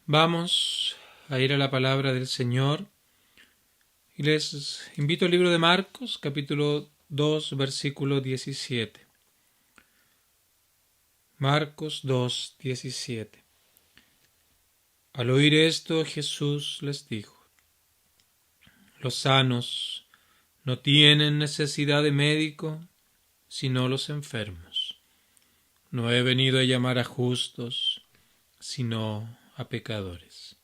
Vamos a ir a la palabra del Señor y les invito al libro de Marcos, capítulo 2, versículo 17. Marcos 2, 17. Al oír esto, Jesús les dijo: Los sanos no tienen necesidad de médico, sino los enfermos. No he venido a llamar a justos, sino a pecadores.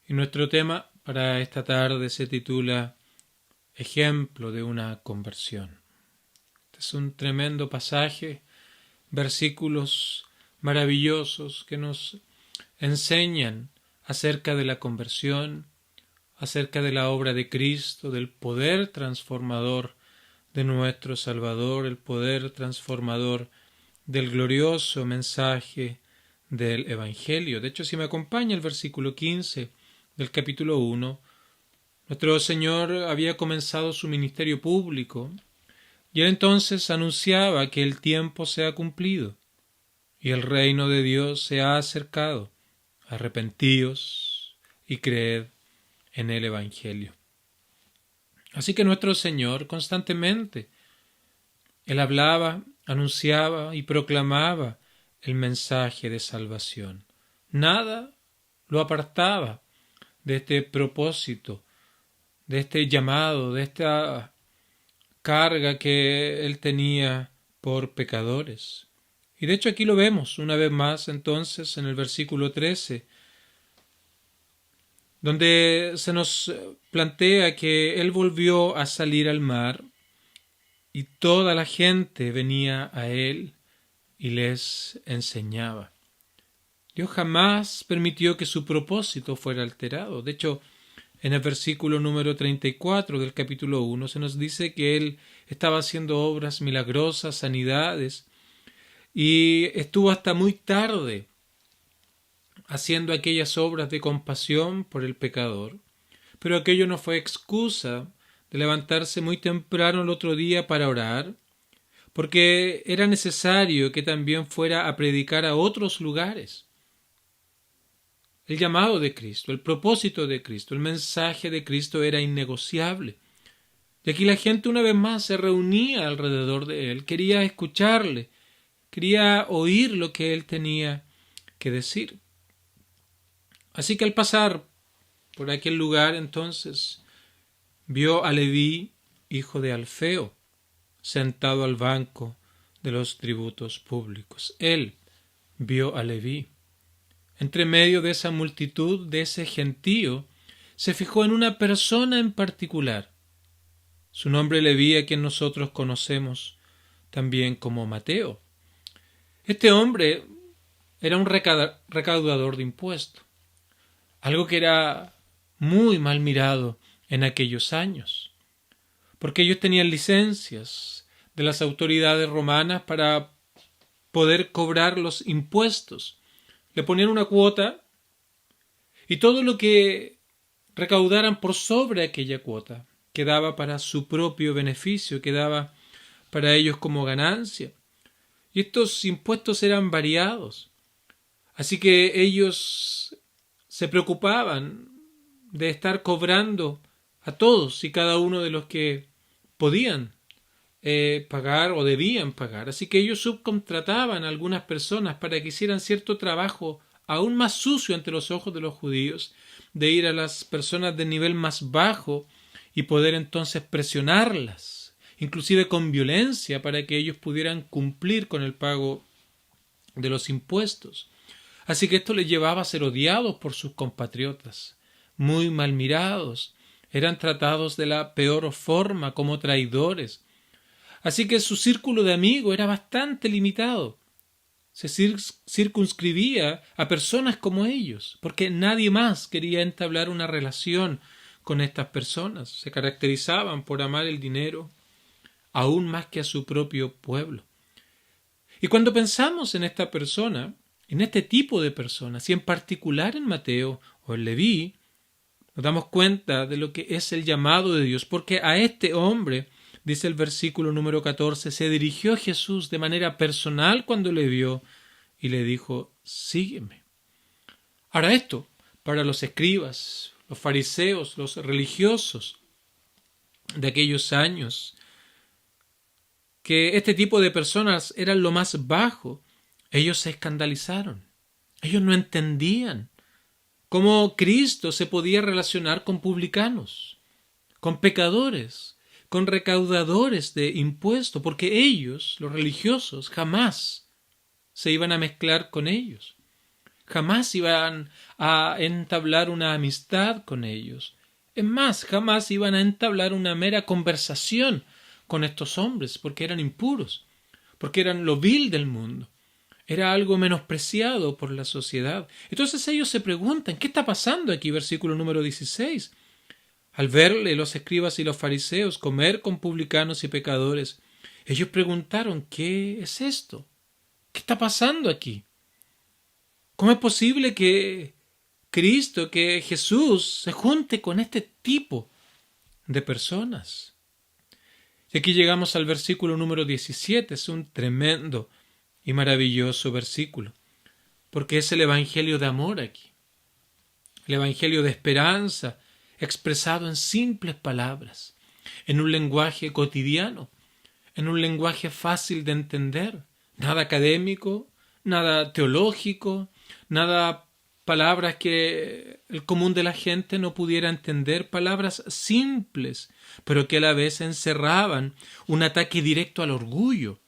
Y nuestro tema para esta tarde se titula Ejemplo de una conversión. Este es un tremendo pasaje, versículos maravillosos que nos enseñan acerca de la conversión, acerca de la obra de Cristo, del poder transformador de nuestro Salvador, el poder transformador del glorioso mensaje del Evangelio. De hecho, si me acompaña el versículo 15 del capítulo 1, nuestro Señor había comenzado su ministerio público y él entonces anunciaba que el tiempo se ha cumplido y el reino de Dios se ha acercado. Arrepentíos y creed en el Evangelio. Así que nuestro Señor constantemente, Él hablaba, anunciaba y proclamaba el mensaje de salvación. Nada lo apartaba de este propósito, de este llamado, de esta carga que Él tenía por pecadores. Y de hecho aquí lo vemos una vez más entonces en el versículo 13, donde se nos plantea que Él volvió a salir al mar y toda la gente venía a Él y les enseñaba. Dios jamás permitió que su propósito fuera alterado. De hecho, en el versículo número 34 del capítulo 1 se nos dice que Él estaba haciendo obras milagrosas, sanidades, y estuvo hasta muy tarde haciendo aquellas obras de compasión por el pecador. Pero aquello no fue excusa de levantarse muy temprano el otro día para orar, porque era necesario que también fuera a predicar a otros lugares. El llamado de Cristo, el propósito de Cristo, el mensaje de Cristo era innegociable. Y aquí la gente una vez más se reunía alrededor de Él, quería escucharle, quería oír lo que Él tenía que decir. Así que al pasar por aquel lugar entonces vio a Leví, hijo de Alfeo, sentado al banco de los tributos públicos. Él vio a Leví. Entre medio de esa multitud, de ese gentío, se fijó en una persona en particular. Su nombre Leví, a quien nosotros conocemos también como Mateo. Este hombre era un recaudador de impuestos, algo que era muy mal mirado en aquellos años, porque ellos tenían licencias de las autoridades romanas para poder cobrar los impuestos. Le ponían una cuota y todo lo que recaudaran por sobre aquella cuota quedaba para su propio beneficio, quedaba para ellos como ganancia. Y estos impuestos eran variados. Así que ellos se preocupaban de estar cobrando a todos y cada uno de los que podían pagar o debían pagar. Así que ellos subcontrataban a algunas personas para que hicieran cierto trabajo aún más sucio ante los ojos de los judíos, de ir a las personas de nivel más bajo y poder entonces presionarlas, inclusive con violencia, para que ellos pudieran cumplir con el pago de los impuestos. Así que esto les llevaba a ser odiados por sus compatriotas, muy mal mirados, eran tratados de la peor forma, como traidores. Así que su círculo de amigos era bastante limitado. Se circunscribía a personas como ellos, porque nadie más quería entablar una relación con estas personas. Se caracterizaban por amar el dinero aún más que a su propio pueblo. Y cuando pensamos en esta persona, en este tipo de personas, y en particular en Mateo o en Leví, nos damos cuenta de lo que es el llamado de Dios, porque a este hombre, dice el versículo número 14, se dirigió Jesús de manera personal cuando le vio y le dijo: sígueme. Ahora esto, para los escribas, los fariseos, los religiosos de aquellos años, que este tipo de personas eran lo más bajo, ellos se escandalizaron. Ellos no entendían cómo Cristo se podía relacionar con publicanos, con pecadores, con recaudadores de impuestos, porque ellos, los religiosos, jamás se iban a mezclar con ellos. Jamás iban a entablar una amistad con ellos. Es más, jamás iban a entablar una mera conversación con estos hombres, porque eran impuros, porque eran lo vil del mundo. Era algo menospreciado por la sociedad. Entonces ellos se preguntan, ¿qué está pasando aquí? Versículo número 16. Al verle los escribas y los fariseos comer con publicanos y pecadores, ellos preguntaron, ¿qué es esto? ¿Qué está pasando aquí? ¿Cómo es posible que Cristo, que Jesús se junte con este tipo de personas? Y aquí llegamos al versículo número 17, es un tremendo y maravilloso versículo, porque es el evangelio de amor aquí, el evangelio de esperanza, expresado en simples palabras, en un lenguaje cotidiano, en un lenguaje fácil de entender, nada académico, nada teológico, nada palabras que el común de la gente no pudiera entender, palabras simples, pero que a la vez encerraban un ataque directo al orgullo,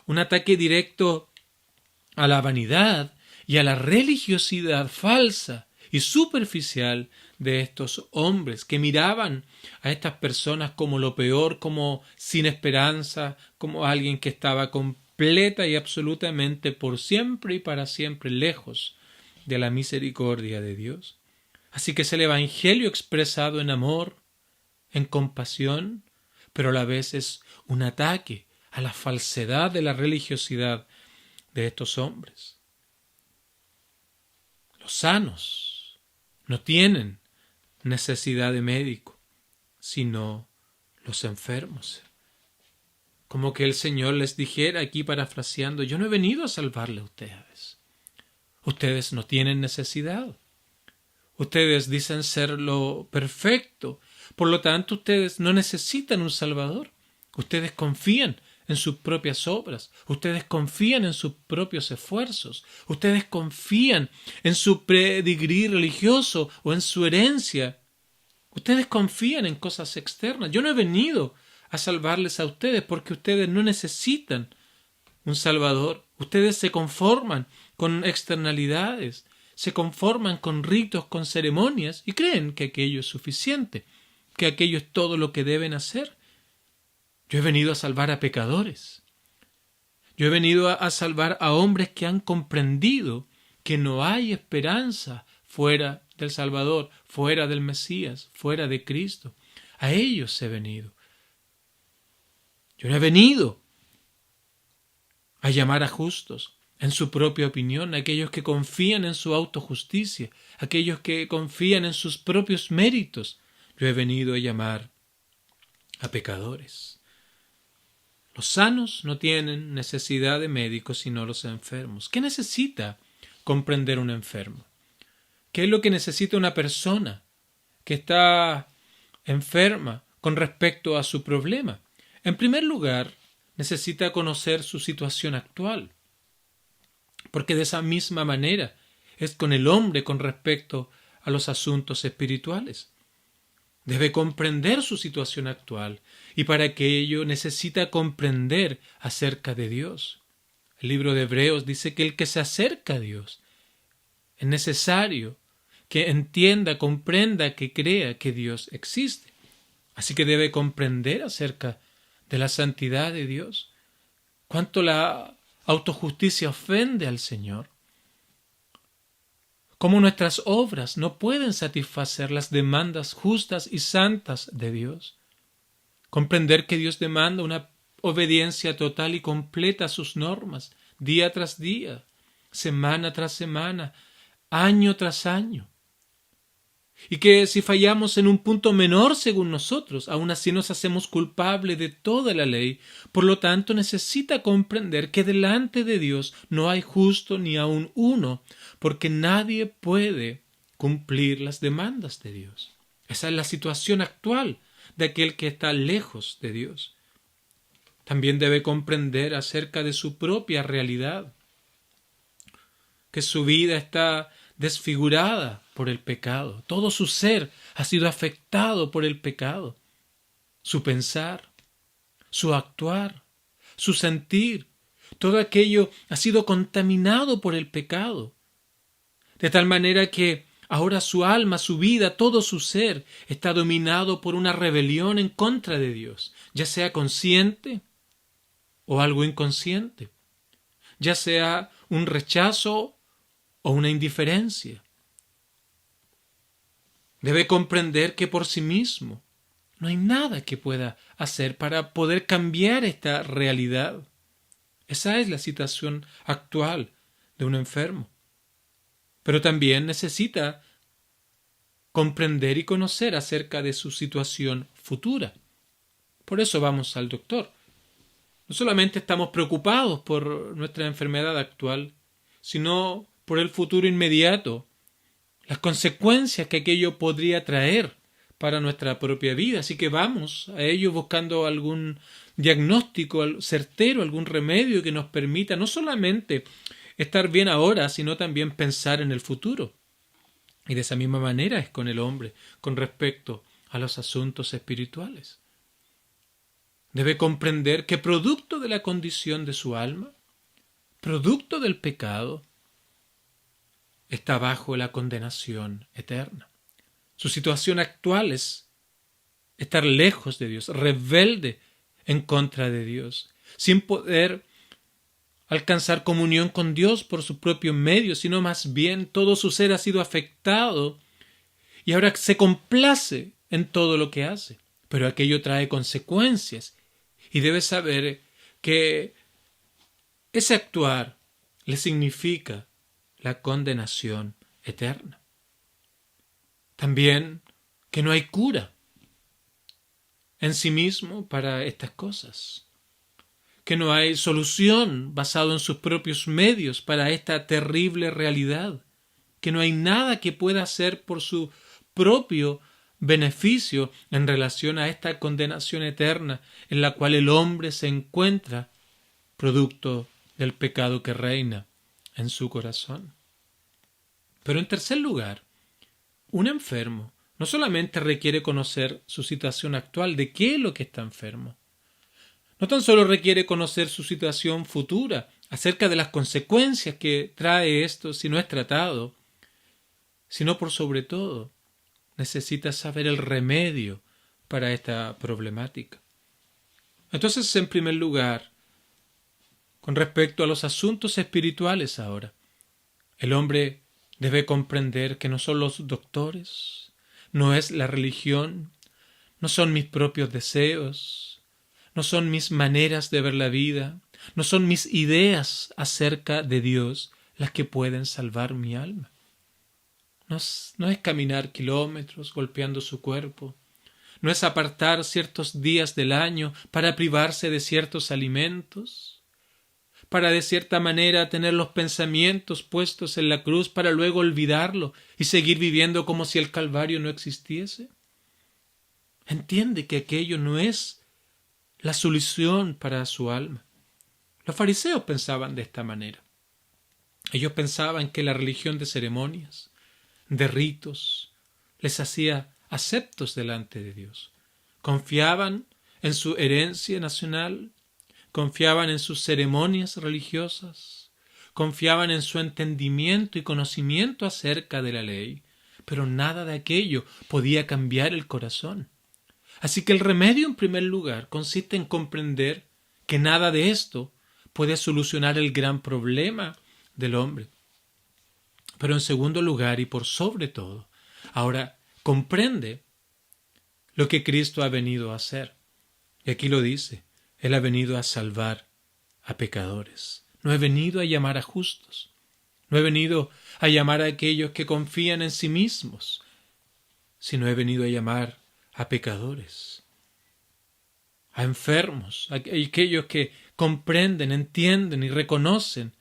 un ataque directo a la vanidad y a la religiosidad falsa y superficial de estos hombres que miraban a estas personas como lo peor, como sin esperanza, como alguien que estaba completa y absolutamente por siempre y para siempre lejos de la misericordia de Dios. Así que es el evangelio expresado en amor, en compasión, pero a la vez es un ataque a la falsedad de la religiosidad de estos hombres. Los sanos no tienen necesidad de médico, sino los enfermos. Como que el Señor les dijera aquí parafraseando, yo no he venido a salvarle a ustedes. Ustedes no tienen necesidad. Ustedes dicen ser lo perfecto. Por lo tanto, ustedes no necesitan un Salvador. Ustedes confían en sus propias obras. Ustedes confían en sus propios esfuerzos. Ustedes confían en su pedigrí religioso o en su herencia. Ustedes confían en cosas externas. Yo no he venido a salvarles a ustedes porque ustedes no necesitan un Salvador. Ustedes se conforman con externalidades, se conforman con ritos, con ceremonias y creen que aquello es suficiente, que aquello es todo lo que deben hacer. Yo he venido a salvar a pecadores. Yo he venido a salvar a hombres que han comprendido que no hay esperanza fuera del Salvador, fuera del Mesías, fuera de Cristo. A ellos he venido. Yo no he venido a llamar a justos en su propia opinión, aquellos que confían en su autojusticia, aquellos que confían en sus propios méritos. Yo he venido a llamar a pecadores. Los sanos no tienen necesidad de médicos sino los enfermos. ¿Qué necesita comprender un enfermo? ¿Qué es lo que necesita una persona que está enferma con respecto a su problema? En primer lugar, necesita conocer su situación actual, porque de esa misma manera es con el hombre con respecto a los asuntos espirituales. Debe comprender su situación actual y para ello necesita comprender acerca de Dios. El libro de Hebreos dice que el que se acerca a Dios es necesario que entienda, comprenda, que crea que Dios existe. Así que debe comprender acerca de la santidad de Dios, cuánto la autojusticia ofende al Señor, cómo nuestras obras no pueden satisfacer las demandas justas y santas de Dios. Comprender que Dios demanda una obediencia total y completa a sus normas, día tras día, semana tras semana, año tras año. y que si fallamos en un punto menor según nosotros, aún así nos hacemos culpables de toda la ley. Por lo tanto, necesita comprender que delante de Dios no hay justo ni aun uno, porque nadie puede cumplir las demandas de Dios. Esa es la situación actual de aquel que está lejos de Dios. También debe comprender acerca de su propia realidad, que su vida está desfigurada por el pecado. Todo su ser ha sido afectado por el pecado. Su pensar, su actuar, su sentir, todo aquello ha sido contaminado por el pecado. De tal manera que ahora su alma, su vida, todo su ser está dominado por una rebelión en contra de Dios, ya sea consciente o algo inconsciente, ya sea un rechazo o una indiferencia. Debe comprender que por sí mismo no hay nada que pueda hacer para poder cambiar esta realidad. Esa es la situación actual de un enfermo. Pero también necesita comprender y conocer acerca de su situación futura. Por eso vamos al doctor. No solamente estamos preocupados por nuestra enfermedad actual, sino por el futuro inmediato, las consecuencias que aquello podría traer para nuestra propia vida. Así que vamos a ello buscando algún diagnóstico certero, algún remedio que nos permita no solamente estar bien ahora, sino también pensar en el futuro. Y de esa misma manera es con el hombre con respecto a los asuntos espirituales. Debe comprender que producto de la condición de su alma, producto del pecado, está bajo la condenación eterna. Su situación actual es estar lejos de Dios, rebelde en contra de Dios, sin poder alcanzar comunión con Dios por su propio medio, sino más bien todo su ser ha sido afectado y ahora se complace en todo lo que hace. Pero aquello trae consecuencias y debe saber que ese actuar le significa la condenación eterna. También que no hay cura en sí mismo para estas cosas, que no hay solución basado en sus propios medios para esta terrible realidad, que no hay nada que pueda hacer por su propio beneficio en relación a esta condenación eterna en la cual el hombre se encuentra producto del pecado que reina en su corazón. Pero en tercer lugar, un enfermo no solamente requiere conocer su situación actual, de qué es lo que está enfermo. No tan solo requiere conocer su situación futura, acerca de las consecuencias que trae esto si no es tratado, sino por sobre todo, necesita saber el remedio para esta problemática. Entonces, en primer lugar, con respecto a los asuntos espirituales ahora, el hombre debe comprender que no son los doctores, no es la religión, no son mis propios deseos, no son mis maneras de ver la vida, no son mis ideas acerca de Dios las que pueden salvar mi alma. No es caminar kilómetros golpeando su cuerpo, no es apartar ciertos días del año para privarse de ciertos alimentos, para de cierta manera tener los pensamientos puestos en la cruz para luego olvidarlo y seguir viviendo como si el Calvario no existiese. Entiende que aquello no es la solución para su alma. Los fariseos pensaban de esta manera. Ellos pensaban que la religión de ceremonias, de ritos, les hacía aceptos delante de Dios. Confiaban en su herencia nacional, confiaban en sus ceremonias religiosas, confiaban en su entendimiento y conocimiento acerca de la ley, pero nada de aquello podía cambiar el corazón. Así que el remedio, en primer lugar, consiste en comprender que nada de esto puede solucionar el gran problema del hombre. Pero en segundo lugar, y por sobre todo, ahora comprende lo que Cristo ha venido a hacer. Y aquí lo dice, Él ha venido a salvar a pecadores. No he venido a llamar a justos. No he venido a llamar a aquellos que confían en sí mismos, sino he venido a llamar a pecadores, a enfermos, a aquellos que comprenden, entienden y reconocen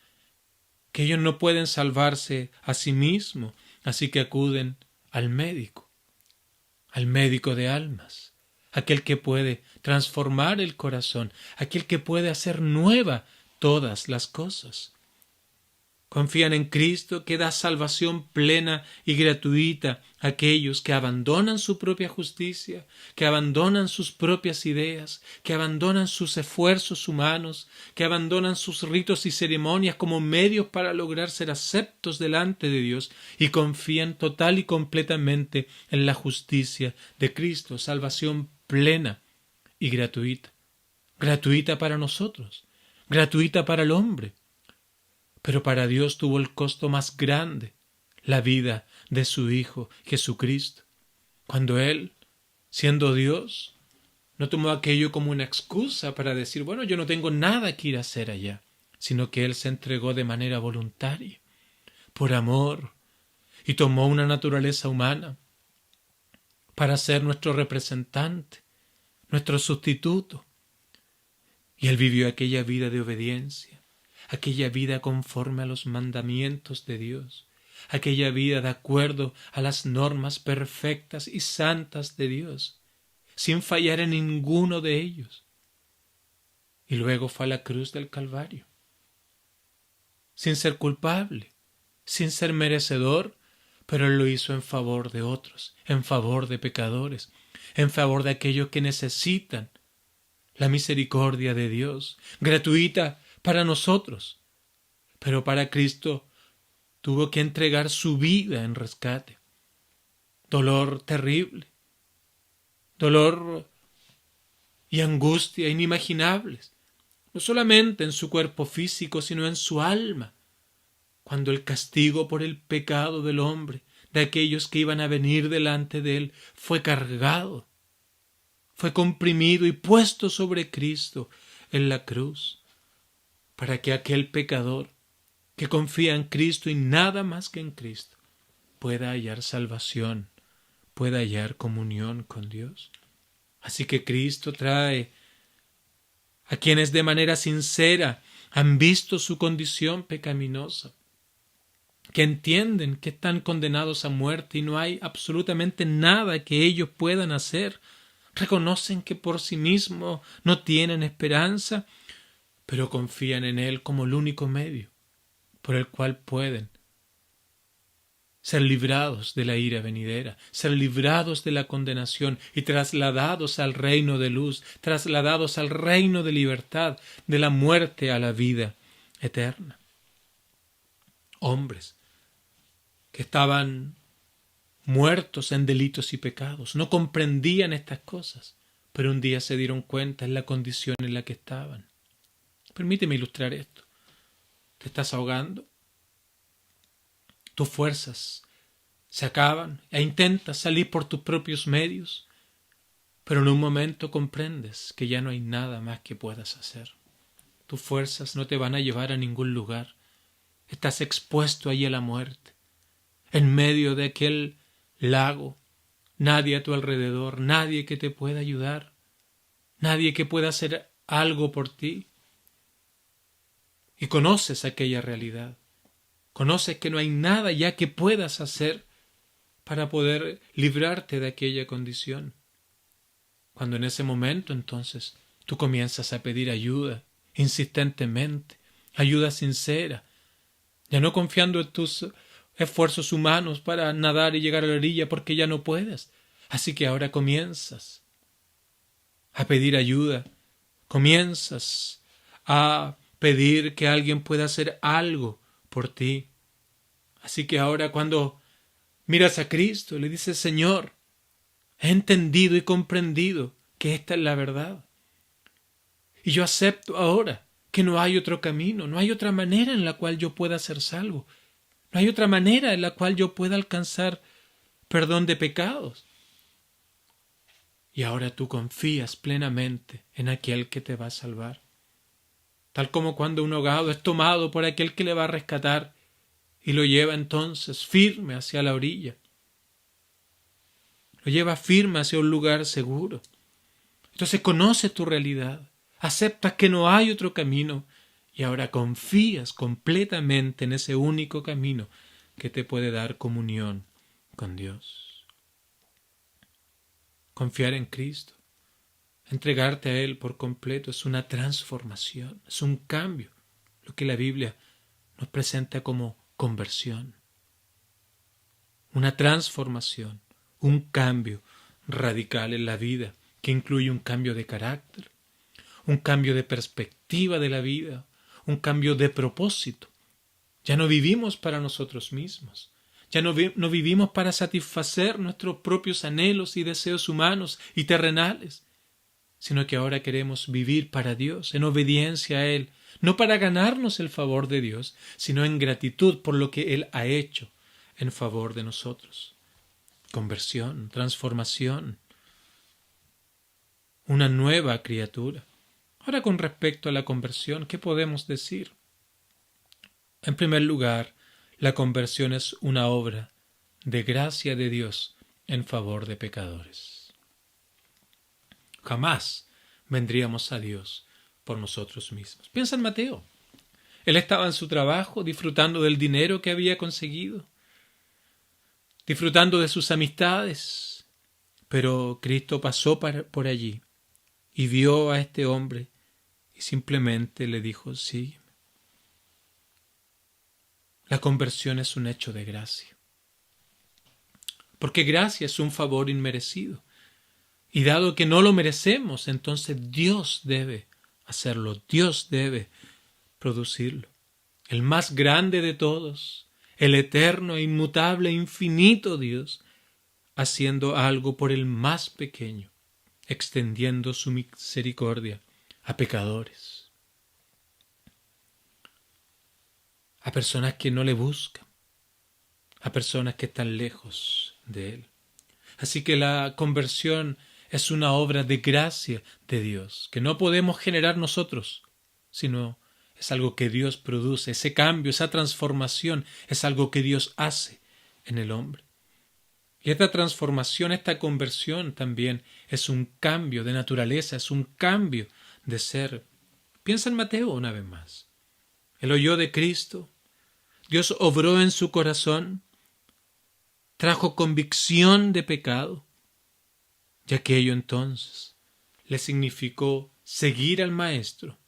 que ellos no pueden salvarse a sí mismos, así que acuden al médico de almas, aquel que puede transformar el corazón, aquel que puede hacer nueva todas las cosas. Confían en Cristo, que da salvación plena y gratuita a aquellos que abandonan su propia justicia, que abandonan sus propias ideas, que abandonan sus esfuerzos humanos, que abandonan sus ritos y ceremonias como medios para lograr ser aceptos delante de Dios y confían total y completamente en la justicia de Cristo, salvación plena y gratuita. Gratuita para nosotros, gratuita para el hombre. Pero para Dios tuvo el costo más grande, la vida de su Hijo Jesucristo, cuando Él, siendo Dios, no tomó aquello como una excusa para decir, bueno, yo no tengo nada que ir a hacer allá, sino que Él se entregó de manera voluntaria, por amor, y tomó una naturaleza humana para ser nuestro representante, nuestro sustituto. Y Él vivió aquella vida de obediencia, aquella vida conforme a los mandamientos de Dios, aquella vida de acuerdo a las normas perfectas y santas de Dios, sin fallar en ninguno de ellos. Y luego fue a la cruz del Calvario, sin ser culpable, sin ser merecedor, pero Él lo hizo en favor de otros, en favor de pecadores, en favor de aquellos que necesitan la misericordia de Dios, gratuita para nosotros, pero para Cristo tuvo que entregar su vida en rescate. Dolor terrible, dolor y angustia inimaginables, no solamente en su cuerpo físico, sino en su alma, cuando el castigo por el pecado del hombre, de aquellos que iban a venir delante de él, fue cargado, fue comprimido y puesto sobre Cristo en la cruz, para que aquel pecador que confía en Cristo y nada más que en Cristo pueda hallar salvación, pueda hallar comunión con Dios. Así que Cristo trae a quienes de manera sincera han visto su condición pecaminosa, que entienden que están condenados a muerte y no hay absolutamente nada que ellos puedan hacer, reconocen que por sí mismos no tienen esperanza, pero confían en Él como el único medio por el cual pueden ser librados de la ira venidera, ser librados de la condenación y trasladados al reino de luz, trasladados al reino de libertad, de la muerte a la vida eterna. Hombres que estaban muertos en delitos y pecados, no comprendían estas cosas, pero un día se dieron cuenta en la condición en la que estaban. Permíteme ilustrar esto. ¿Te estás ahogando? Tus fuerzas se acaban e intentas salir por tus propios medios, pero en un momento comprendes que ya no hay nada más que puedas hacer. Tus fuerzas no te van a llevar a ningún lugar. Estás expuesto ahí a la muerte, en medio de aquel lago, nadie a tu alrededor, nadie que te pueda ayudar, nadie que pueda hacer algo por ti. Y conoces aquella realidad. Conoces que no hay nada ya que puedas hacer para poder librarte de aquella condición. Cuando en ese momento entonces tú comienzas a pedir ayuda insistentemente, ayuda sincera, ya no confiando en tus esfuerzos humanos para nadar y llegar a la orilla porque ya no puedes. Así que ahora comienzas a pedir ayuda, comienzas a pedir que alguien pueda hacer algo por ti. Así que ahora cuando miras a Cristo, le dices, Señor, he entendido y comprendido que esta es la verdad. Y yo acepto ahora que no hay otro camino, no hay otra manera en la cual yo pueda ser salvo. No hay otra manera en la cual yo pueda alcanzar perdón de pecados. Y ahora tú confías plenamente en aquel que te va a salvar. Tal como cuando un ahogado es tomado por aquel que le va a rescatar y lo lleva entonces firme hacia la orilla. lo lleva firme hacia un lugar seguro. Entonces conoces tu realidad, aceptas que no hay otro camino y ahora confías completamente en ese único camino que te puede dar comunión con Dios. Confiar en Cristo, entregarte a Él por completo es una transformación, es un cambio, lo que la Biblia nos presenta como conversión. Una transformación, un cambio radical en la vida que incluye un cambio de carácter, un cambio de perspectiva de la vida, un cambio de propósito. Ya no vivimos para nosotros mismos, ya no vivimos para satisfacer nuestros propios anhelos y deseos humanos y terrenales, sino que ahora queremos vivir para Dios, en obediencia a Él, no para ganarnos el favor de Dios, sino en gratitud por lo que Él ha hecho en favor de nosotros. Conversión, transformación, una nueva criatura. Ahora, con respecto a la conversión, ¿qué podemos decir? En primer lugar, la conversión es una obra de gracia de Dios en favor de pecadores. Jamás vendríamos a Dios por nosotros mismos. Piensa en Mateo. Él estaba en su trabajo, disfrutando del dinero que había conseguido, disfrutando de sus amistades, pero Cristo pasó por allí y vio a este hombre y simplemente le dijo: sígueme. La conversión es un hecho de gracia, porque gracia es un favor inmerecido, y dado que no lo merecemos, entonces Dios debe hacerlo, Dios debe producirlo. El más grande de todos, el eterno e inmutable e infinito Dios, haciendo algo por el más pequeño, extendiendo su misericordia a pecadores, a personas que no le buscan, a personas que están lejos de Él. Así que la conversión es una obra de gracia de Dios, que no podemos generar nosotros, sino es algo que Dios produce. Ese cambio, esa transformación, es algo que Dios hace en el hombre. Y esta transformación, esta conversión también es un cambio de naturaleza, es un cambio de ser. Piensa en Mateo una vez más. Él oyó de Cristo, Dios obró en su corazón, trajo convicción de pecado, y aquello entonces le significó seguir al Maestro,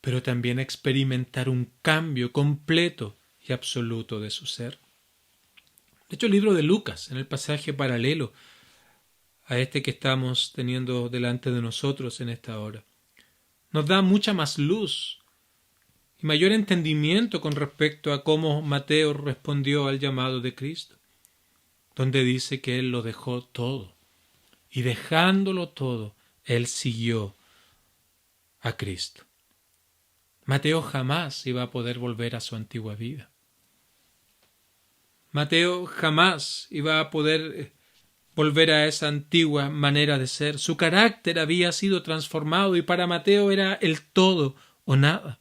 pero también experimentar un cambio completo y absoluto de su ser. De hecho, el libro de Lucas, en el pasaje paralelo a este que estamos teniendo delante de nosotros en esta hora, nos da mucha más luz y mayor entendimiento con respecto a cómo Mateo respondió al llamado de Cristo, donde dice que él lo dejó todo, y dejándolo todo, él siguió a Cristo. Mateo jamás iba a poder volver a su antigua vida. Mateo jamás iba a poder volver a esa antigua manera de ser. Su carácter había sido transformado y para Mateo era el todo o nada.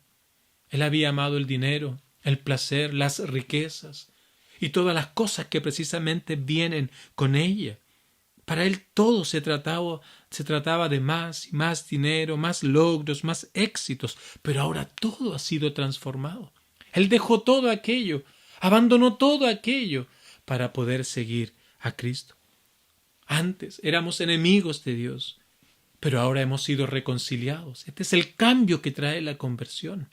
Él había amado el dinero, el placer, las riquezas y todas las cosas que precisamente vienen con ella. Para él todo se trataba de más y más dinero, más logros, más éxitos, pero ahora todo ha sido transformado. Él dejó todo aquello, abandonó todo aquello para poder seguir a Cristo. Antes éramos enemigos de Dios, pero ahora hemos sido reconciliados. Este es el cambio que trae la conversión.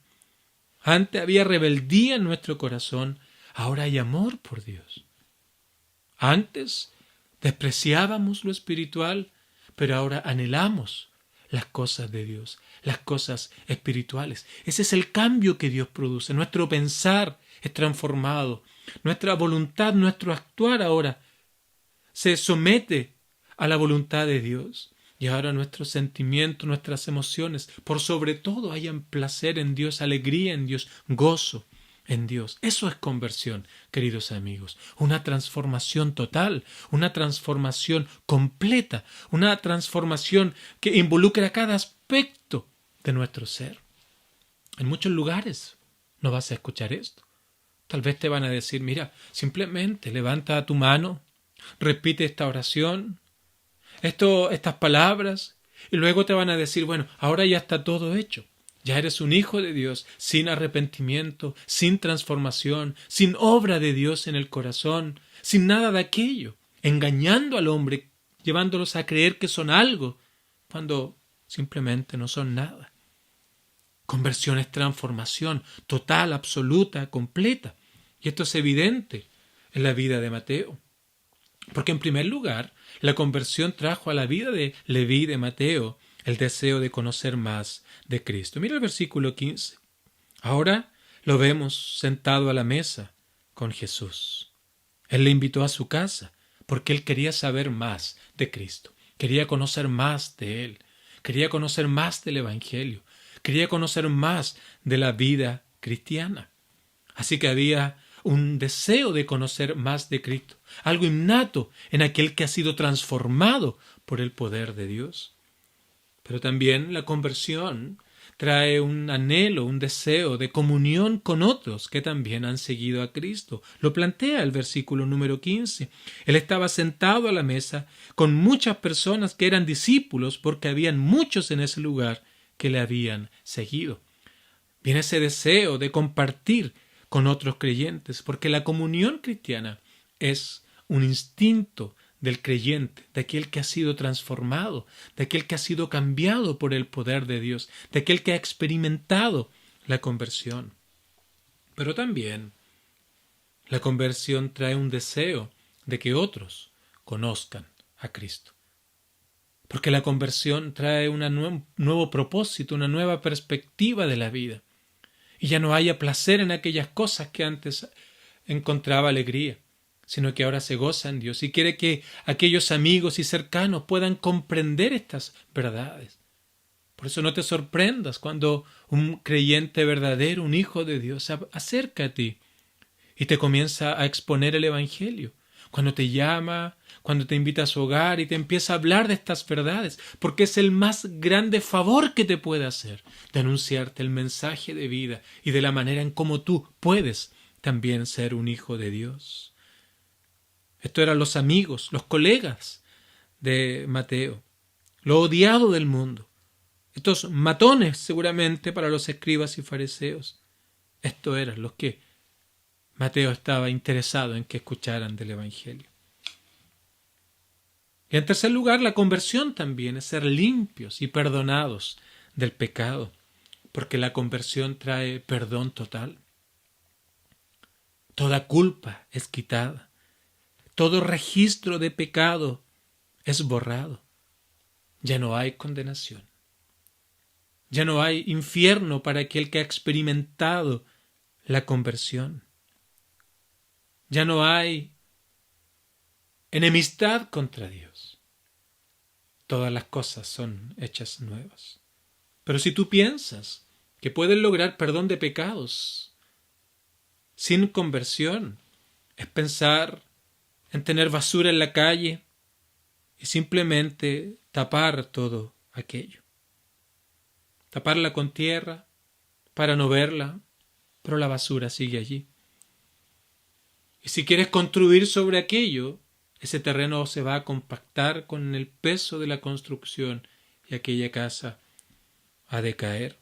Antes había rebeldía en nuestro corazón, ahora hay amor por Dios. Antes despreciábamos lo espiritual, pero ahora anhelamos las cosas de Dios, las cosas espirituales. Ese es el cambio que Dios produce. Nuestro pensar es transformado. Nuestra voluntad, nuestro actuar ahora se somete a la voluntad de Dios. Y ahora nuestros sentimientos, nuestras emociones, por sobre todo hayan placer en Dios, alegría en Dios, gozo en Dios. Eso es conversión, queridos amigos. Una transformación total, una transformación completa, una transformación que involucra cada aspecto de nuestro ser. En muchos lugares no vas a escuchar esto. Tal vez te van a decir: mira, simplemente levanta tu mano, repite esta oración, estas palabras, y luego te van a decir, bueno, ahora ya está todo hecho. Ya eres un hijo de Dios, sin arrepentimiento, sin transformación, sin obra de Dios en el corazón, sin nada de aquello, engañando al hombre, llevándolos a creer que son algo, cuando simplemente no son nada. Conversión es transformación total, absoluta, completa. Y esto es evidente en la vida de Mateo. Porque en primer lugar, la conversión trajo a la vida de Leví, de Mateo, el deseo de conocer más de Cristo. Mira el versículo 15. Ahora lo vemos sentado a la mesa con Jesús. Él le invitó a su casa porque él quería saber más de Cristo. Quería conocer más de Él. Quería conocer más del Evangelio. Quería conocer más de la vida cristiana. Así que había un deseo de conocer más de Cristo, algo innato en aquel que ha sido transformado por el poder de Dios. Pero también la conversión trae un anhelo, un deseo de comunión con otros que también han seguido a Cristo. Lo plantea el versículo número 15. Él estaba sentado a la mesa con muchas personas que eran discípulos porque habían muchos en ese lugar que le habían seguido. Viene ese deseo de compartir con otros creyentes, porque la comunión cristiana es un instinto del creyente, de aquel que ha sido transformado, de aquel que ha sido cambiado por el poder de Dios, de aquel que ha experimentado la conversión. Pero también la conversión trae un deseo de que otros conozcan a Cristo. Porque la conversión trae un nuevo propósito, una nueva perspectiva de la vida. Y ya no haya placer en aquellas cosas que antes encontraba alegría, sino que ahora se goza en Dios y quiere que aquellos amigos y cercanos puedan comprender estas verdades. Por eso no te sorprendas cuando un creyente verdadero, un hijo de Dios, se acerca a ti y te comienza a exponer el Evangelio. Cuando te llama, cuando te invita a su hogar y te empieza a hablar de estas verdades, porque es el más grande favor que te puede hacer, de anunciarte el mensaje de vida y de la manera en cómo tú puedes también ser un hijo de Dios. Estos eran los amigos, los colegas de Mateo, lo odiado del mundo. Estos matones seguramente para los escribas y fariseos. Estos eran los que Mateo estaba interesado en que escucharan del Evangelio. Y en tercer lugar, la conversión también es ser limpios y perdonados del pecado, porque la conversión trae perdón total. Toda culpa es quitada, todo registro de pecado es borrado. Ya no hay condenación. Ya no hay infierno para aquel que ha experimentado la conversión. Ya no hay enemistad contra Dios. Todas las cosas son hechas nuevas. Pero si tú piensas que puedes lograr perdón de pecados sin conversión, es pensar en tener basura en la calle y simplemente tapar todo aquello. Taparla con tierra para no verla, pero la basura sigue allí. Y si quieres construir sobre aquello, ese terreno se va a compactar con el peso de la construcción y aquella casa ha de caer.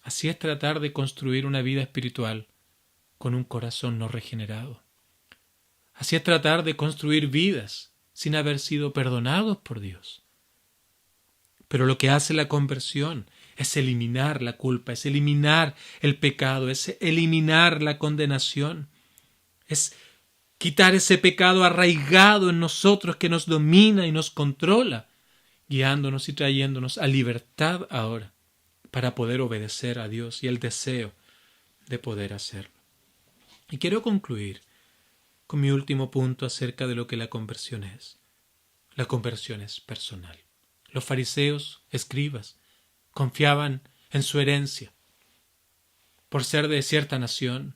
Así es tratar de construir una vida espiritual con un corazón no regenerado. Así es tratar de construir vidas sin haber sido perdonados por Dios. Pero lo que hace la conversión es eliminar la culpa, es eliminar el pecado, es eliminar la condenación, es quitar ese pecado arraigado en nosotros que nos domina y nos controla, guiándonos y trayéndonos a libertad ahora para poder obedecer a Dios y el deseo de poder hacerlo. Y quiero concluir con mi último punto acerca de lo que la conversión es. La conversión es personal. Los fariseos, escribas, confiaban en su herencia por ser de cierta nación,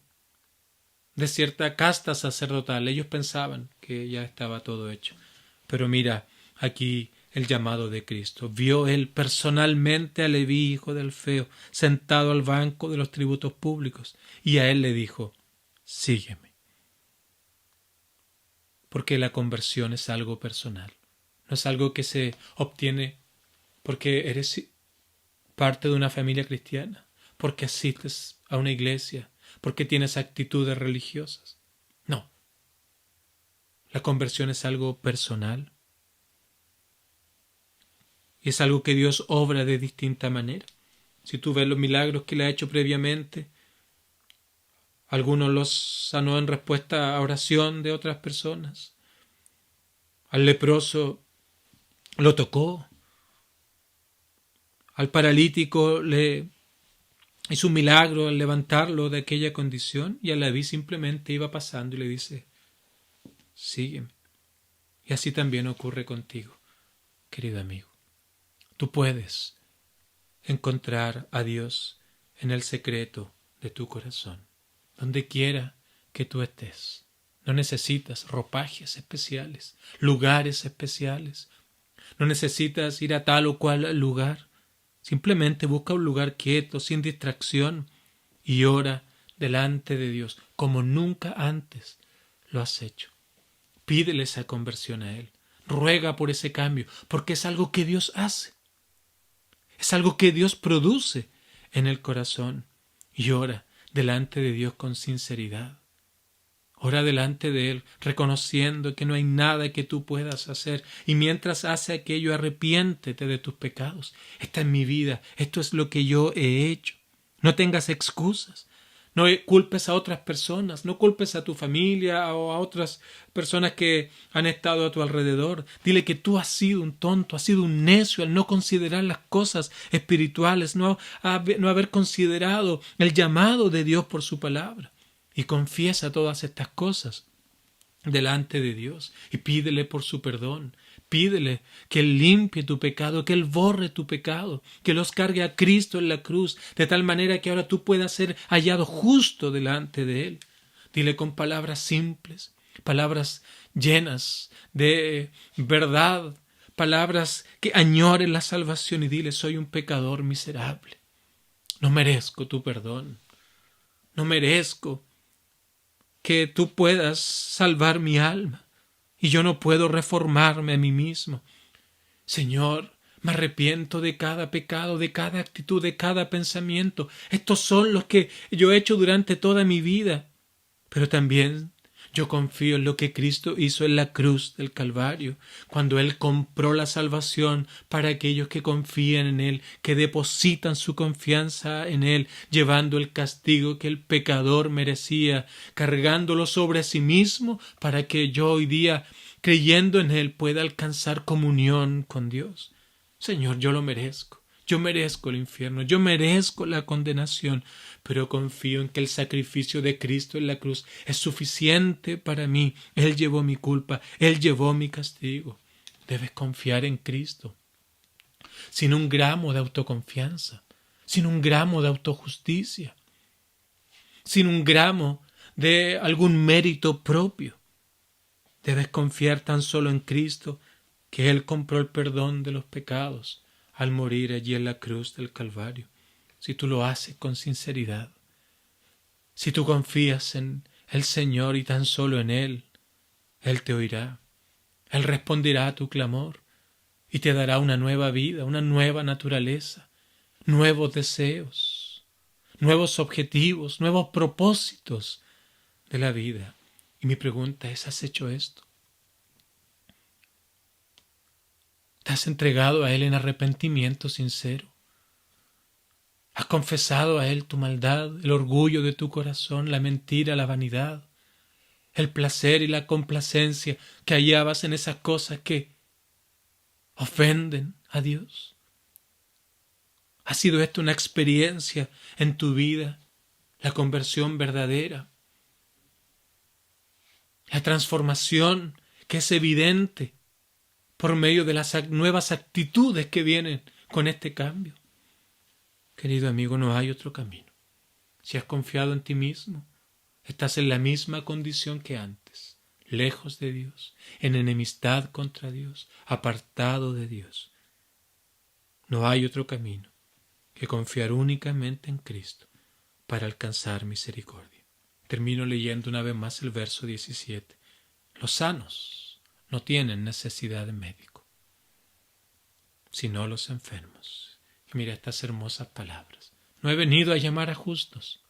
de cierta casta sacerdotal. Ellos pensaban que ya estaba todo hecho. Pero mira aquí el llamado de Cristo. Vio él personalmente a Leví, hijo de Alfeo, sentado al banco de los tributos públicos, y a él le dijo: sígueme. porque la conversión es algo personal. No es algo que se obtiene porque eres parte de una familia cristiana, porque asistes a una iglesia, porque tienes actitudes religiosas. No. La conversión es algo personal. Y es algo que Dios obra de distinta manera. Si tú ves los milagros que le ha hecho previamente, algunos los sanó en respuesta a oración de otras personas. Al leproso lo tocó. Al paralítico le hizo un milagro al levantarlo de aquella condición, y a Leví simplemente iba pasando y le dice: sígueme. Y así también ocurre contigo, querido amigo. Tú puedes encontrar a Dios en el secreto de tu corazón, donde quiera que tú estés. No necesitas ropajes especiales, lugares especiales. No necesitas ir a tal o cual lugar. Simplemente busca un lugar quieto, sin distracción, y ora delante de Dios como nunca antes lo has hecho. Pídele esa conversión a Él. Ruega por ese cambio, porque es algo que Dios hace. Es algo que Dios produce en el corazón. Y ora delante de Dios con sinceridad. Ora delante de Él, reconociendo que no hay nada que tú puedas hacer. Y mientras hace aquello, arrepiéntete de tus pecados. Esta es mi vida, esto es lo que yo he hecho. No tengas excusas. No culpes a otras personas, no culpes a tu familia o a otras personas que han estado a tu alrededor. Dile que tú has sido un tonto, has sido un necio al no considerar las cosas espirituales, no haber considerado el llamado de Dios por su palabra. Y confiesa todas estas cosas delante de Dios y pídele por su perdón. Pídele que Él limpie tu pecado, que Él borre tu pecado, que los cargue a Cristo en la cruz, de tal manera que ahora tú puedas ser hallado justo delante de Él. Dile con palabras simples, palabras llenas de verdad, palabras que añoren la salvación, y dile: soy un pecador miserable. No merezco tu perdón. No merezco que tú puedas salvar mi alma, y yo no puedo reformarme a mí mismo. Señor, me arrepiento de cada pecado, de cada actitud, de cada pensamiento. Estos son los que yo he hecho durante toda mi vida. Pero también yo confío en lo que Cristo hizo en la cruz del Calvario, cuando Él compró la salvación para aquellos que confían en Él, que depositan su confianza en Él, llevando el castigo que el pecador merecía, cargándolo sobre sí mismo, para que yo hoy día, creyendo en Él, pueda alcanzar comunión con Dios. Señor, yo lo merezco. Yo merezco el infierno, yo merezco la condenación, pero confío en que el sacrificio de Cristo en la cruz es suficiente para mí. Él llevó mi culpa, Él llevó mi castigo. Debes confiar en Cristo, sin un gramo de autoconfianza, sin un gramo de autojusticia, sin un gramo de algún mérito propio. Debes confiar tan solo en Cristo, que Él compró el perdón de los pecados al morir allí en la cruz del Calvario. Si tú lo haces con sinceridad, si tú confías en el Señor y tan solo en Él, Él te oirá, Él responderá a tu clamor y te dará una nueva vida, una nueva naturaleza, nuevos deseos, nuevos objetivos, nuevos propósitos de la vida. Y mi pregunta es: ¿has hecho esto? ¿Te has entregado a Él en arrepentimiento sincero? ¿Has confesado a Él tu maldad, el orgullo de tu corazón, la mentira, la vanidad, el placer y la complacencia que hallabas en esas cosas que ofenden a Dios? ¿Ha sido esto una experiencia en tu vida, la conversión verdadera, la transformación que es evidente por medio de las nuevas actitudes que vienen con este cambio? Querido amigo, no hay otro camino. Si has confiado en ti mismo, estás en la misma condición que antes, lejos de Dios, en enemistad contra Dios, apartado de Dios. No hay otro camino que confiar únicamente en Cristo para alcanzar misericordia. Termino leyendo una vez más el verso 17. Los sanos no tienen necesidad de médico, sino los enfermos. Y mira estas hermosas palabras. No he venido a llamar a justos,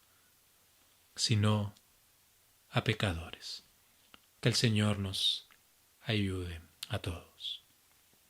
sino a pecadores. Que el Señor nos ayude a todos.